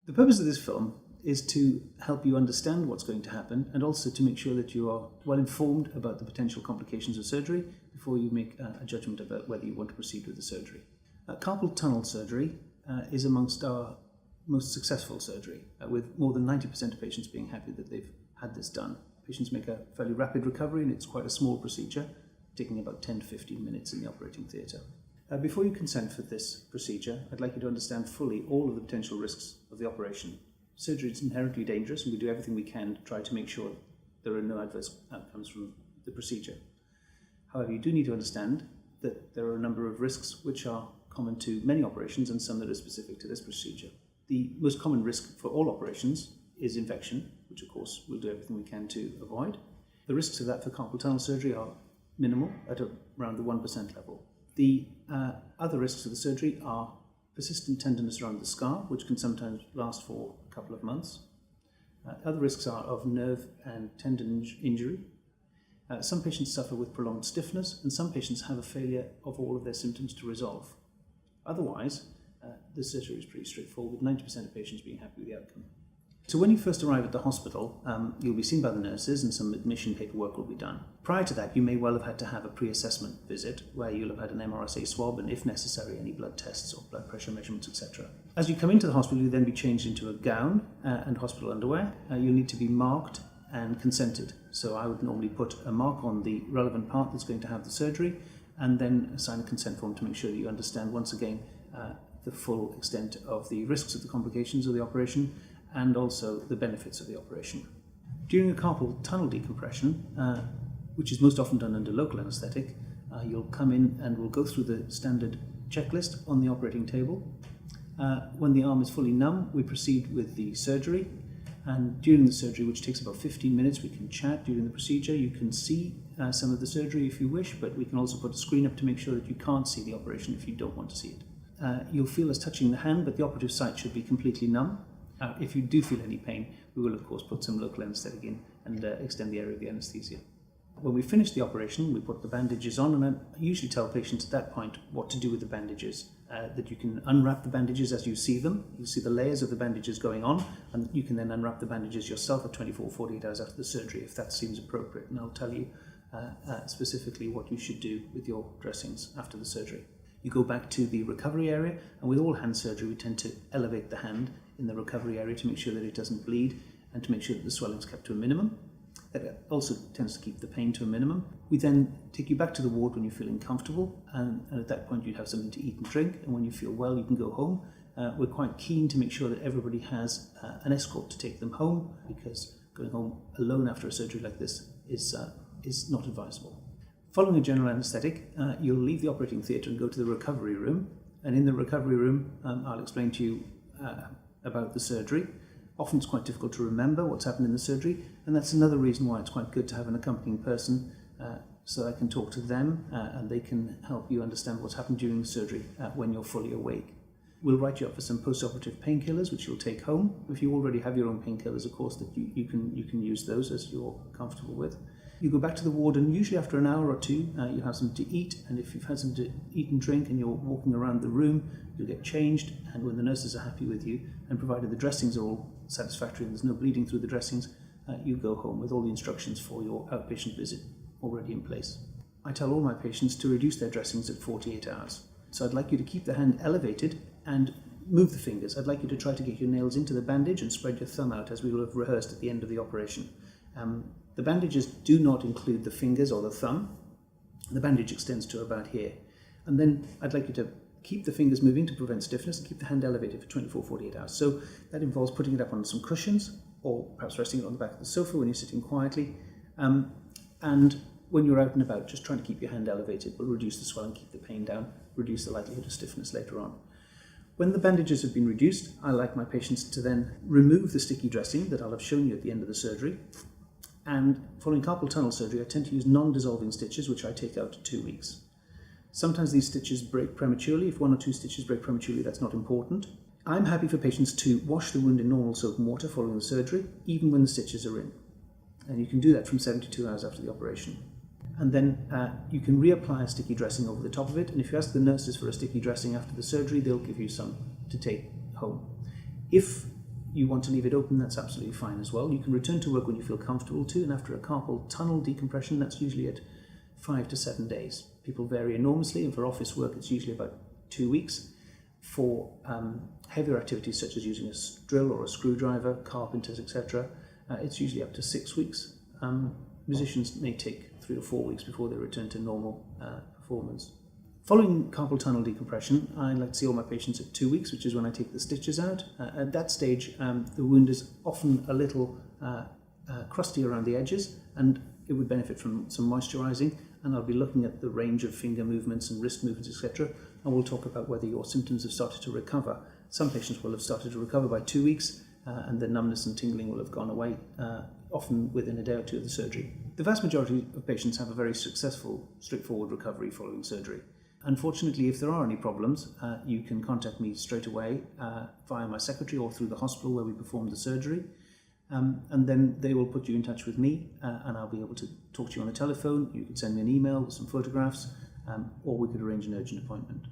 The purpose of this film is to help you understand what's going to happen and also to make sure that you are well informed about the potential complications of surgery before you make a judgment about whether you want to proceed with the surgery. Carpal tunnel surgery is amongst our most successful surgery, with more than 90% of patients being happy that they've had this done. Patients make a fairly rapid recovery and it's quite a small procedure, taking about 10 to 15 minutes in the operating theatre. Before you consent for this procedure, I'd like you to understand fully all of the potential risks of the operation. Surgery is inherently dangerous and we do everything we can to try to make sure there are no adverse outcomes from the procedure. However, you do need to understand that there are a number of risks which are common to many operations and some that are specific to this procedure. The most common risk for all operations is infection, which of course we'll do everything we can to avoid. The risks of that for carpal tunnel surgery are minimal at around the 1% level. The other risks of the surgery are persistent tenderness around the scar, which can sometimes last for a couple of months. Other risks are of nerve and tendon injury. Some patients suffer with prolonged stiffness, and some patients have a failure of all of their symptoms to resolve. Otherwise, the surgery is pretty straightforward, with 90% of patients being happy with the outcome. So when you first arrive at the hospital, you'll be seen by the nurses and some admission paperwork will be done. Prior to that, you may well have had to have a pre-assessment visit where you'll have had an MRSA swab and, if necessary, any blood tests or blood pressure measurements, etc. As you come into the hospital, you'll then be changed into a gown and hospital underwear. You'll need to be marked and consented. So I would normally put a mark on the relevant part that's going to have the surgery and then sign a consent form to make sure that you understand, once again, the full extent of the risks of the complications of the operation and also the benefits of the operation. During a carpal tunnel decompression, which is most often done under local anaesthetic, you'll come in and we'll go through the standard checklist on the operating table. When the arm is fully numb, we proceed with the surgery, and during the surgery, which takes about 15 minutes, we can chat during the procedure. You can see some of the surgery if you wish, but we can also put a screen up to make sure that you can't see the operation if you don't want to see it. You'll feel us touching the hand, but the operative site should be completely numb. If you do feel any pain, we will of course put some local anaesthetic in and extend the area of the anaesthesia. When we finish the operation, we put the bandages on, and I usually tell patients at that point what to do with the bandages. That you can unwrap the bandages as you see them. You see the layers of the bandages going on, and you can then unwrap the bandages yourself at 24 or 48 hours after the surgery if that seems appropriate, and I'll tell you specifically what you should do with your dressings after the surgery. You go back to the recovery area, and with all hand surgery we tend to elevate the hand in the recovery area to make sure that it doesn't bleed and to make sure that the swelling is kept to a minimum. That also tends to keep the pain to a minimum. We then take you back to the ward when you're feeling comfortable, and at that point you'd have something to eat and drink, and when you feel well you can go home. We're quite keen to make sure that everybody has an escort to take them home, because going home alone after a surgery like this is not advisable. Following a general anaesthetic, you'll leave the operating theatre and go to the recovery room, and in the recovery room I'll explain to you about the surgery. Often it's quite difficult to remember what's happened in the surgery, and that's another reason why it's quite good to have an accompanying person so I can talk to them and they can help you understand what's happened during the surgery when you're fully awake. We'll write you up for some post-operative painkillers which you'll take home. If you already have your own painkillers, of course, that you can use those as you're comfortable with. You go back to the ward, and usually after an hour or two you have something to eat, and if you've had something to eat and drink and you're walking around the room, you'll get changed, and when the nurses are happy with you, and provided the dressings are all satisfactory and there's no bleeding through the dressings, you go home with all the instructions for your outpatient visit already in place. I tell all my patients to reduce their dressings at 48 hours. So I'd like you to keep the hand elevated and move the fingers. I'd like you to try to get your nails into the bandage and spread your thumb out, as we will have rehearsed at the end of the operation. The bandages do not include the fingers or the thumb. The bandage extends to about here. And then I'd like you to keep the fingers moving to prevent stiffness and keep the hand elevated for 24, 48 hours. So that involves putting it up on some cushions, or perhaps resting it on the back of the sofa when you're sitting quietly. And when you're out and about, just trying to keep your hand elevated will reduce the swelling, keep the pain down, reduce the likelihood of stiffness later on. When the bandages have been reduced, I like my patients to then remove the sticky dressing that I'll have shown you at the end of the surgery. And following carpal tunnel surgery, I tend to use non-dissolving stitches, which I take out to 2 weeks. Sometimes these stitches break prematurely. If 1 or 2 stitches break prematurely, that's not important. I'm happy for patients to wash the wound in normal soap and water following the surgery, even when the stitches are in. And you can do that from 72 hours after the operation. And then you can reapply a sticky dressing over the top of it. And if you ask the nurses for a sticky dressing after the surgery, they'll give you some to take home. If you want to leave it open, that's absolutely fine as well. You can return to work when you feel comfortable to, and after a carpal tunnel decompression, that's usually at 5 to 7 days. People vary enormously, and for office work, it's usually about 2 weeks. For heavier activities such as using a drill or a screwdriver, carpenters, etc., it's usually up to 6 weeks. Musicians may take 3 or 4 weeks before they return to normal performance. Following carpal tunnel decompression, I like to see all my patients at 2 weeks, which is when I take the stitches out. At that stage, the wound is often a little crusty around the edges, and it would benefit from some moisturising. And I'll be looking at the range of finger movements and wrist movements, etc. And we'll talk about whether your symptoms have started to recover. Some patients will have started to recover by 2 weeks, and the numbness and tingling will have gone away, often within a day or two of the surgery. The vast majority of patients have a very successful, straightforward recovery following surgery. Unfortunately, if there are any problems, you can contact me straight away via my secretary or through the hospital where we performed the surgery. And then they will put you in touch with me, and I'll be able to talk to you on the telephone. You can send me an email with some photographs, or we could arrange an urgent appointment.